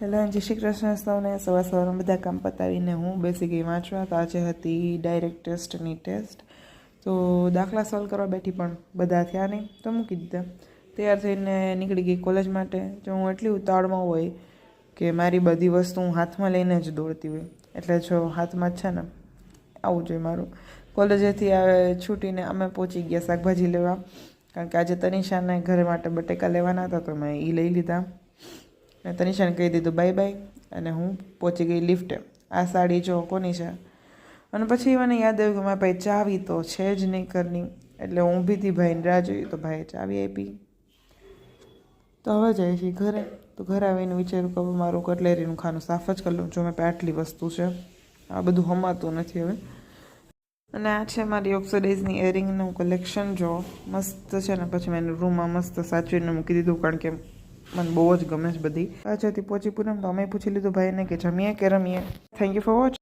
Hello જય શ્રી કૃષ્ણ સૌને. સવારમાં બધા કામ પતાવીને હું બેસી ગઈ વાંચવા. તો આજે હતી ડાયરેક્ટ ટેસ્ટની ટેસ્ટ. તો દાખલા સોલ્વ કરવા બેઠી પણ બધા થયા નહીં તો મૂકી દીધા. તૈયાર થઈને નીકળી ગઈ કોલેજ માટે. જો હું એટલી ઉતાવળમાં હોય કે મારી બધી વસ્તુ હું હાથમાં લઈને જ દોડતી હોય. એટલે જો હાથમાં જ છે ને આવું જોઈએ મારું. કોલેજેથી છૂટીને અમે પહોંચી ગયા શાકભાજી લેવા, કારણ કે આજે તનિષાને ઘરે માટે બટેકા લેવાના હતા તો મેં એ લઈ લીધા. મેં તનિષાને કહી દીધું બાય બાય અને હું પહોંચી ગઈ લિફ્ટે. આ સાડી જો કોની છે. અને પછી મને યાદ આવ્યું કે મારા ભાઈ ચાવી તો છે જ નહીં ઘરની. એટલે હું ઊભી હતી, ભાઈને રાહ જોઈ તો ભાઈએ ચાવી આપી. તો હવે જાય છે ઘરે. તો ઘરે આવીને વિચાર્યું કે હવે મારું કટલેરીનું ખાનું સાફ જ કરી લઉં. જો મેં આટલી વસ્તુ છે, આ બધું હમાતું નથી હવે. અને આ છે મારી ઓક્સિડાઇઝની ઇયરિંગનું કલેક્શન. જો મસ્ત છે ને. પછી મેં રૂમમાં મસ્ત સાચવીને મૂકી દીધું, કારણ કે મને બહુ જ ગમે છે બધી. પાછળથી પહોંચી પૂનમ તો અમે પૂછી લીધું ભાઈને કે જમીએ કે રમીએ. Thank you for watching.